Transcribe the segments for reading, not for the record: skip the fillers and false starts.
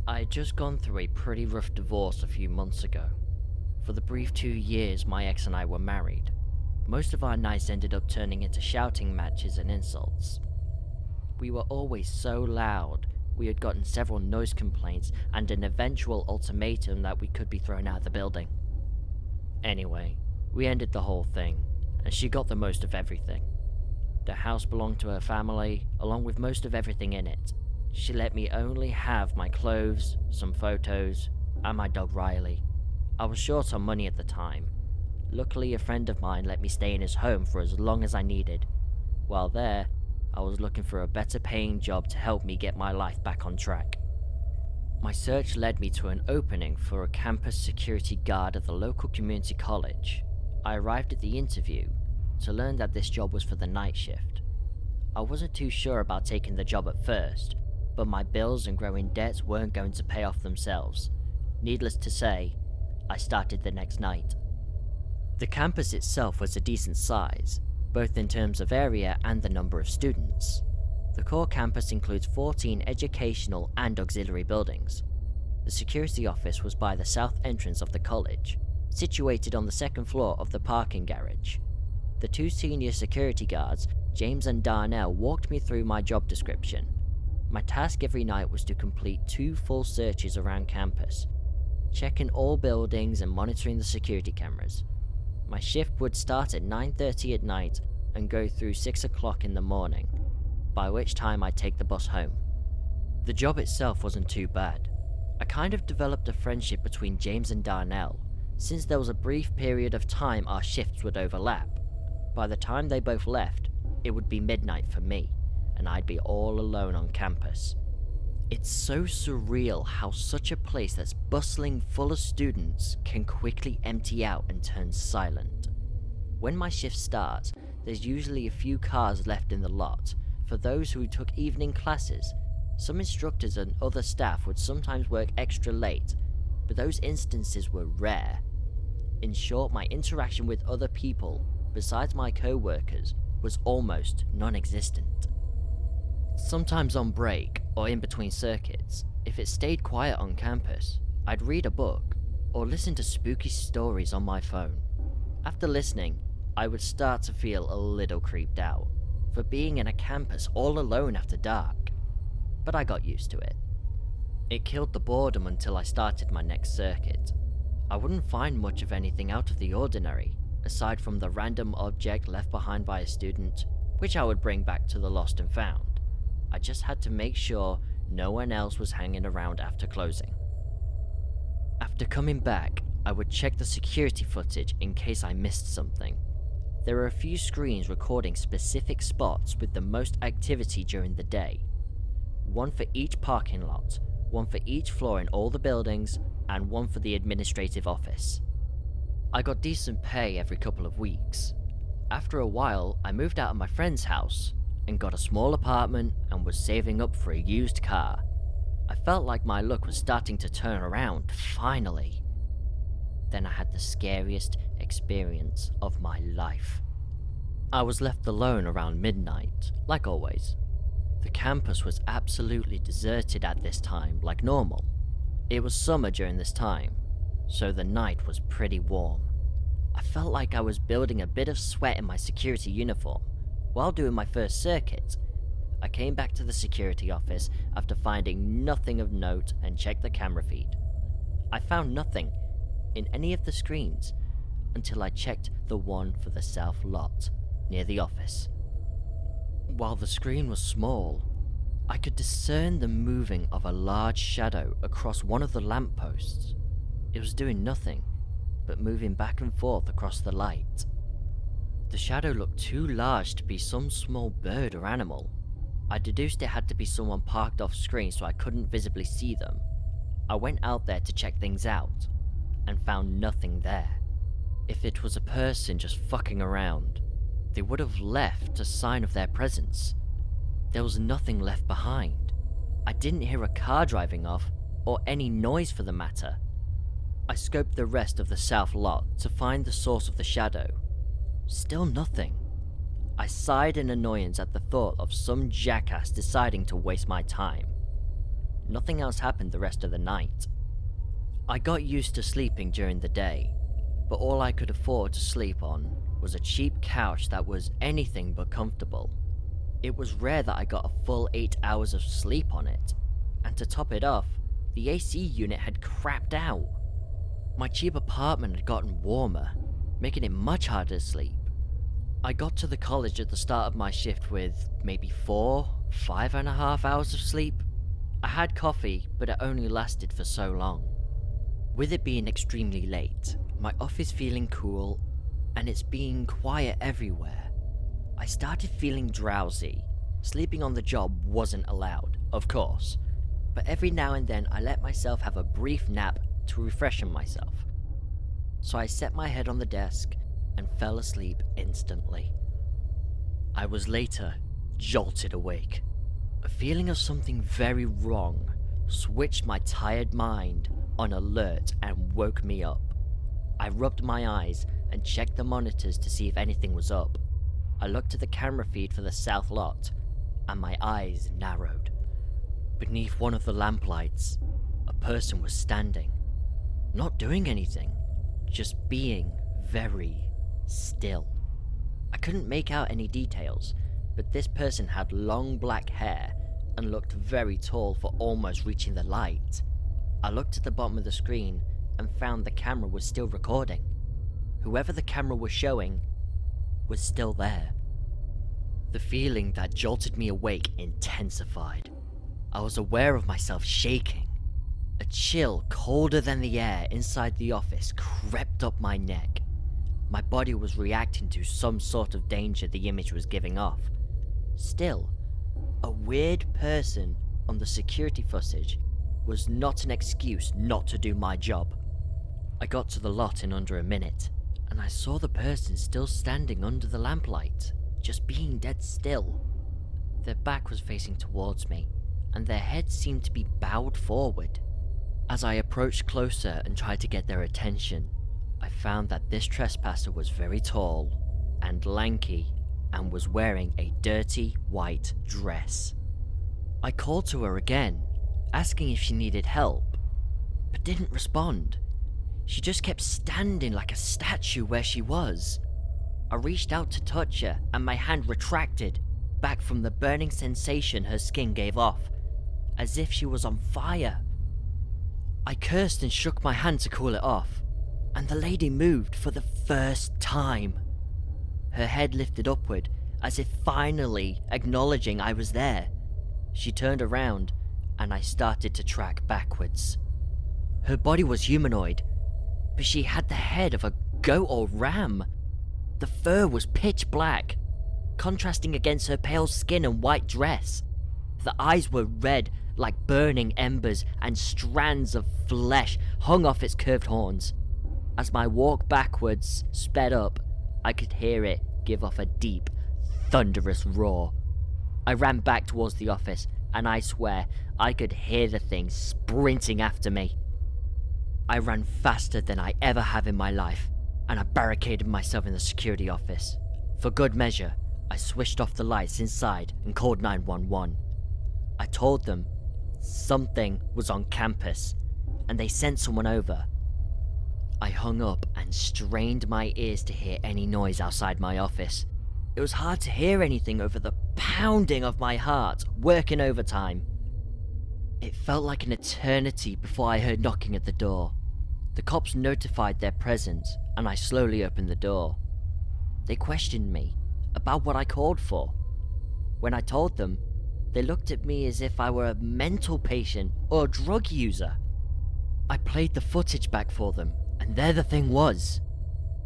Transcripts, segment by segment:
I had just gone through a pretty rough divorce a few months ago. For the brief 2 years my ex and I were married, most of our nights ended up turning into shouting matches and insults. We were always so loud, we had gotten several noise complaints and an eventual ultimatum that we could be thrown out of the building. Anyway, we ended the whole thing, and she got the most of everything. The house belonged to her family, along with most of everything in it. She let me only have my clothes, some photos, and my dog Riley. I was short on money at the time. Luckily, a friend of mine let me stay in his home for as long as I needed. While there, I was looking for a better paying job to help me get my life back on track. My search led me to an opening for a campus security guard at the local community college. I arrived at the interview to learn that this job was for the night shift. I wasn't too sure about taking the job at first, but my bills and growing debts weren't going to pay off themselves. Needless to say, I started the next night. The campus itself was a decent size, both in terms of area and the number of students. The core campus includes 14 educational and auxiliary buildings. The security office was by the south entrance of the college, situated on the second floor of the parking garage. The two senior security guards, James and Darnell, walked me through my job description. My task every night was to complete 2 full searches around campus, checking all buildings and monitoring the security cameras. My shift would start at 9:30 at night and go through 6 o'clock in the morning, by which time I'd take the bus home. The job itself wasn't too bad. I kind of developed a friendship between James and Darnell, since there was a brief period of time our shifts would overlap. By the time they both left, it would be midnight for me, and I'd be all alone on campus. It's so surreal how such a place that's bustling full of students can quickly empty out and turn silent. When my shift starts, there's usually a few cars left in the lot for those who took evening classes. Some instructors and other staff would sometimes work extra late, but those instances were rare. In short, my interaction with other people, besides my co-workers, was almost non-existent. Sometimes on break, or in between circuits, if it stayed quiet on campus, I'd read a book, or listen to spooky stories on my phone. After listening, I would start to feel a little creeped out, for being in a campus all alone after dark, but I got used to it. It killed the boredom until I started my next circuit. I wouldn't find much of anything out of the ordinary, aside from the random object left behind by a student, which I would bring back to the lost and found. I just had to make sure no one else was hanging around after closing. After coming back, I would check the security footage in case I missed something. There are a few screens recording specific spots with the most activity during the day. One for each parking lot, one for each floor in all the buildings, and one for the administrative office. I got decent pay every couple of weeks. After a while, I moved out of my friend's house and got a small apartment and was saving up for a used car. I felt like my luck was starting to turn around, finally. Then I had the scariest experience of my life. I was left alone around midnight, like always. The campus was absolutely deserted at this time, like normal. It was summer during this time, so the night was pretty warm. I felt like I was building a bit of sweat in my security uniform. While doing my first circuit, I came back to the security office after finding nothing of note and checked the camera feed. I found nothing in any of the screens until I checked the one for the south lot near the office. While the screen was small, I could discern the moving of a large shadow across one of the lampposts. It was doing nothing but moving back and forth across the light. The shadow looked too large to be some small bird or animal. I deduced it had to be someone parked off screen so I couldn't visibly see them. I went out there to check things out, and found nothing there. If it was a person just fucking around, they would have left a sign of their presence. There was nothing left behind. I didn't hear a car driving off, or any noise for the matter. I scoped the rest of the south lot to find the source of the shadow. Still nothing. I sighed in annoyance at the thought of some jackass deciding to waste my time. Nothing else happened the rest of the night. I got used to sleeping during the day, but all I could afford to sleep on was a cheap couch that was anything but comfortable. It was rare that I got a full 8 hours of sleep on it, and to top it off, the AC unit had crapped out. My cheap apartment had gotten warmer, making it much harder to sleep. I got to the college at the start of my shift with maybe 5.5 hours of sleep. I had coffee, but it only lasted for so long. With it being extremely late, my office feeling cool, and it's being quiet everywhere, I started feeling drowsy. Sleeping on the job wasn't allowed, of course, but every now and then I let myself have a brief nap to refreshen myself. So I set my head on the desk and fell asleep instantly. I was later jolted awake. A feeling of something very wrong switched my tired mind on alert and woke me up. I rubbed my eyes and checked the monitors to see if anything was up. I looked at the camera feed for the south lot, and my eyes narrowed. Beneath one of the lamplights, a person was standing, not doing anything, just being very still. I couldn't make out any details, but this person had long black hair and looked very tall for almost reaching the light. I looked at the bottom of the screen and found the camera was still recording. Whoever the camera was showing was still there. The feeling that jolted me awake intensified. I was aware of myself shaking. A chill colder than the air inside the office crept up my neck. My body was reacting to some sort of danger the image was giving off. Still, a weird person on the security footage was not an excuse not to do my job. I got to the lot in under a minute, and I saw the person still standing under the lamplight, just being dead still. Their back was facing towards me, and their head seemed to be bowed forward. As I approached closer and tried to get their attention, I found that this trespasser was very tall and lanky and was wearing a dirty white dress. I called to her again, asking if she needed help, but didn't respond. She just kept standing like a statue where she was. I reached out to touch her, and my hand retracted back from the burning sensation her skin gave off, as if she was on fire. I cursed and shook my hand to cool it off, and the lady moved for the first time. Her head lifted upward, as if finally acknowledging I was there. She turned around, and I started to track backwards. Her body was humanoid, but she had the head of a goat or ram. The fur was pitch black, contrasting against her pale skin and white dress. The eyes were red like burning embers, and strands of flesh hung off its curved horns. As my walk backwards sped up, I could hear it give off a deep, thunderous roar. I ran back towards the office, and I swear I could hear the thing sprinting after me. I ran faster than I ever have in my life, and I barricaded myself in the security office. For good measure, I switched off the lights inside and called 911. I told them something was on campus, and they sent someone over. I hung up and strained my ears to hear any noise outside my office. It was hard to hear anything over the pounding of my heart, working overtime. It felt like an eternity before I heard knocking at the door. The cops notified their presence, and I slowly opened the door. They questioned me about what I called for. When I told them, they looked at me as if I were a mental patient or a drug user. I played the footage back for them, and there the thing was.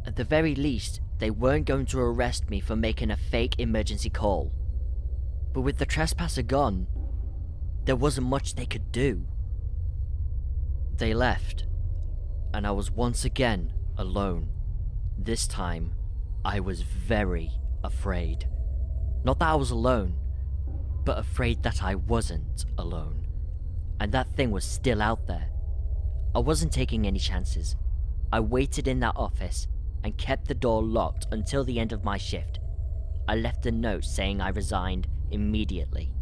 At the very least, they weren't going to arrest me for making a fake emergency call. But with the trespasser gone, there wasn't much they could do. They left, and I was once again alone. This time, I was very afraid. Not that I was alone, but afraid that I wasn't alone, and that thing was still out there. I wasn't taking any chances. I waited in that office and kept the door locked until the end of my shift. I left a note saying I resigned immediately,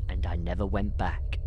and I never went back.